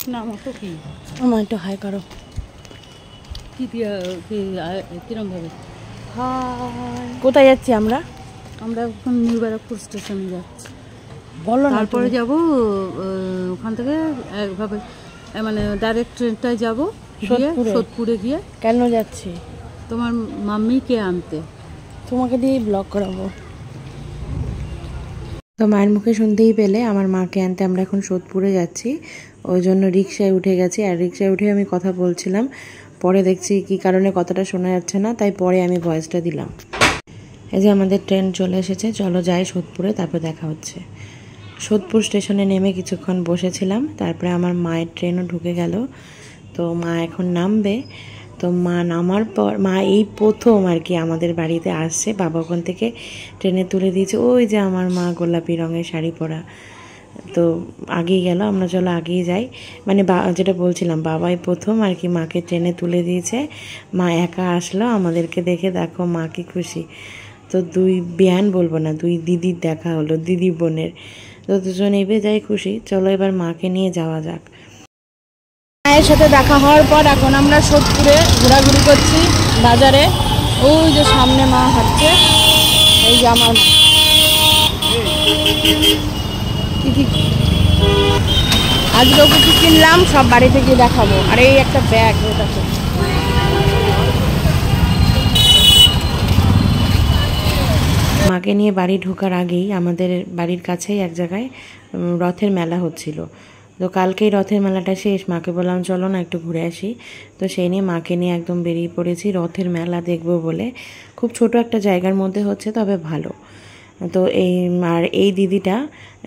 নাম তো কি আমার একটু হাই করো। কি কিরম ভাবে হাই। কোথায় যাচ্ছি আমরা? আমরা এখন নিউ ব্যারাকপুর স্টেশনে যাচ্ছি। বলো না। তারপরে যাব ওখান থেকে একভাবে মানে ডাইরেক্ট ট্রেনটায় যাব সোদপুরে গিয়ে। কেন যাচ্ছি? তোমার মাম্মিকে আনতে। তোমাকে দিয়ে ব্লগ করাবো। তো মায়ের মুখে শুনতেই পেলে আমার মাকে আনতে আমরা এখন সোদপুরে যাচ্ছি। ওই জন্য রিক্সায় উঠে গেছি। আর রিক্সায় উঠে আমি কথা বলছিলাম, পরে দেখছি কি কারণে কথাটা শোনা যাচ্ছে না, তাই পরে আমি ভয়েসটা দিলাম। এই যে আমাদের ট্রেন চলে এসেছে, চলো যাই সোদপুরে, তারপর দেখা হচ্ছে। সোদপুর স্টেশনে নেমে কিছুক্ষণ বসেছিলাম, তারপরে আমার মায়ের ট্রেনও ঢুকে গেল। তো মা এখন নামবে। তো মা নামার পর মা এই প্রথম আর কি আমাদের বাড়িতে আসছে। বাবা ওখান থেকে ট্রেনে তুলে দিয়েছে। ওই যে আমার মা গোলাপি রঙের শাড়ি পরা। তো আগেই গেল, আমরা চলো আগেই যাই। মানে যেটা বলছিলাম, বাবাই প্রথম আর কি মাকে ট্রেনে তুলে দিয়েছে। মা একা আসলো, আমাদেরকে দেখে দেখো মা কি খুশি। তো দুই বিয়ান বলবো না, দুই দিদির দেখা হলো, দিদি বোনের। তো দুজন এবে যাই খুশি। চলো এবার মাকে নিয়ে যাওয়া যাক। মায়ের সাথে দেখা হওয়ার পর এখন আমরা সোদপুরে ঘোরাঘুরি করছি বাজারে। ওই যে সামনে মা হাঁটছে, এই যে আমার মা। আজকেও কিছু কিনলাম, সব বাড়ি থেকে দেখাবো। আর এই একটা ব্যাগ, ওটাতে মাকে নিয়ে বাড়ি ঢোকার আগেই আমাদের বাড়ির কাছেই এক জায়গায় রথের মেলা হচ্ছিল। তো কালকেই রথের মেলাটা শেষ, মাকে বললাম চলো না একটু ঘুরে আসি। তো সেই নিয়ে মাকে নিয়ে একদম বেরিয়ে পড়েছি রথের মেলা দেখবো বলে। খুব ছোট একটা জায়গার মধ্যে হচ্ছে, তবে ভালো। তো এই দিদিটা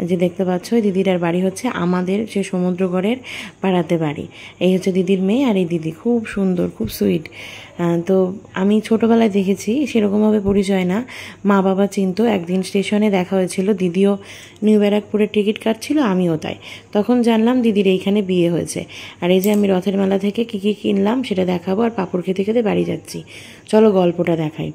যে দেখতে পাচ্ছ, এই দিদিটার বাড়ি হচ্ছে আমাদের যে সমুদ্রগড়ের পাড়াতে বাড়ি। এই হচ্ছে দিদির মেয়ে। আর এই দিদি খুব সুন্দর, খুব সুইট। তো আমি ছোটোবেলায় দেখেছি, সেরকমভাবে পরিচয় না, মা বাবা চিনতো। একদিন স্টেশনে দেখা হয়েছিল, দিদিও নিউ ব্যারাকপুরের টিকিট কাটছিল, আমিও তাই। তখন জানলাম দিদির এইখানে বিয়ে হয়েছে। আর এই যে আমি রথের মেলা থেকে কী কী কিনলাম সেটা দেখাবো। আর পাঁপড় খেতে খেতে বাড়ি যাচ্ছি। চলো গল্পটা দেখাই।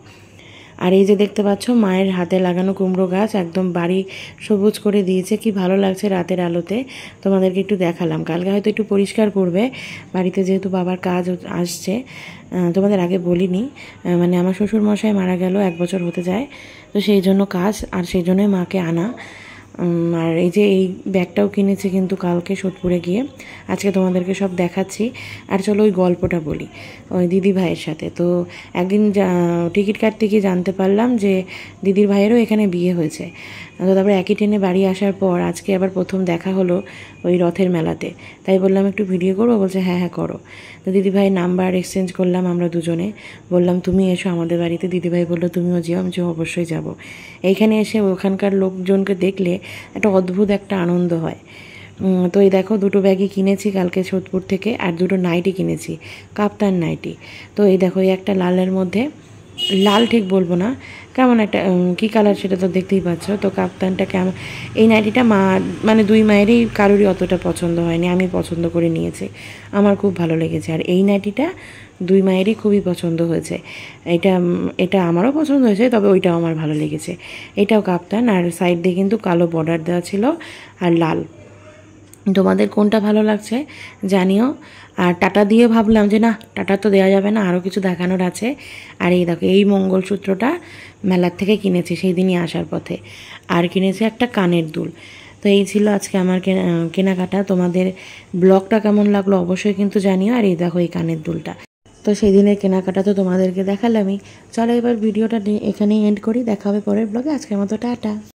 আর এই যে দেখতে পাচ্ছ মায়ের হাতে লাগানো কুমড়ো গাছ, একদম বাড়ি সবুজ করে দিয়েছে। কি ভালো লাগছে রাতের আলোতে। তোমাদেরকে একটু দেখালাম। কালকে হয়তো একটু পরিষ্কার করবে বাড়িতে, যেহেতু বাবার কাজ আসছে। তোমাদের আগে বলিনি, মানে আমার শ্বশুর মশাই মারা গেল 1 বছর হতে যায়। তো সেই জন্য কাজ, আর সেই জন্যই মাকে আনা। আর এই যে এই ব্যাগটাও কিনেছি কিন্তু কালকে সোদপুরে গিয়ে। আজকে তোমাদেরকে সব দেখাচ্ছি। আর চলো ওই গল্পটা বলি ওই দিদি ভাইয়ের সাথে। তো একদিন টিকিট কাটতে গিয়ে জানতে পারলাম যে দিদির ভাইয়েরও এখানে বিয়ে হয়েছে। তো তারপরে একই ট্রেনে বাড়ি আসার পর আজকে আবার প্রথম দেখা হলো ওই রথের মেলাতে। তাই বললাম একটু ভিডিও করবো, বলছে হ্যাঁ হ্যাঁ করো। তো দিদিভাই নাম্বার এক্সচেঞ্জ করলাম আমরা দুজনে। বললাম তুমি এসো আমাদের বাড়িতে, দিদিভাই বললো তুমিও যেও। আমি অবশ্যই যাব। এইখানে এসে ওখানকার লোকজনকে দেখলে একটা অদ্ভুত একটা আনন্দ হয়। তো এই দেখো দুটো ব্যাগই কিনেছি কালকে সোদপুর থেকে। আর দুটো নাইটি কিনেছি, কাপ্তান নাইটি। তো এই দেখো এই একটা লালের মধ্যে, লাল ঠিক বলবো না, কেমন একটা কী কালার সেটা তো দেখতেই পাচ্ছ। তো কাপ্তানটা কেমন, এই নাইটিটা মানে দুই মায়েরই কারোরই অতটা পছন্দ হয়নি, আমি পছন্দ করে নিয়েছি, আমার খুব ভালো লেগেছে। আর এই নাইটিটা দুই মায়েরই খুবই পছন্দ হয়েছে। এটা আমারও পছন্দ হয়েছে, তবে ওইটাও আমার ভালো লেগেছে। এটাও কাপ্তান, আর সাইড দিয়ে কিন্তু কালো বর্ডার দেওয়া ছিল আর লাল। তোমাদের কোনটা ভালো লাগছে জানিও। আর টাটা দিয়ে ভাবলাম যে না, টাটা তো দেওয়া যাবে না, আরও কিছু দেখানোর আছে। আর এই দেখো এই মঙ্গলসূত্রটা মেলার থেকে কিনেছি সেই দিনই আসার পথে। আর কিনেছি একটা কানের দুল। তো এই ছিল আজকে আমার কেনাকাটা। তোমাদের ব্লগটা কেমন লাগলো অবশ্যই কিন্তু জানিও। আর এই দেখো এই কানের দুলটা। তো সেই দিনের কেনাকাটা তো তোমাদেরকে দেখালামই। চলো এবার ভিডিওটা এখানেই এন্ড করি, দেখা হবে পরের ব্লগে। আজকের মতো টাটা।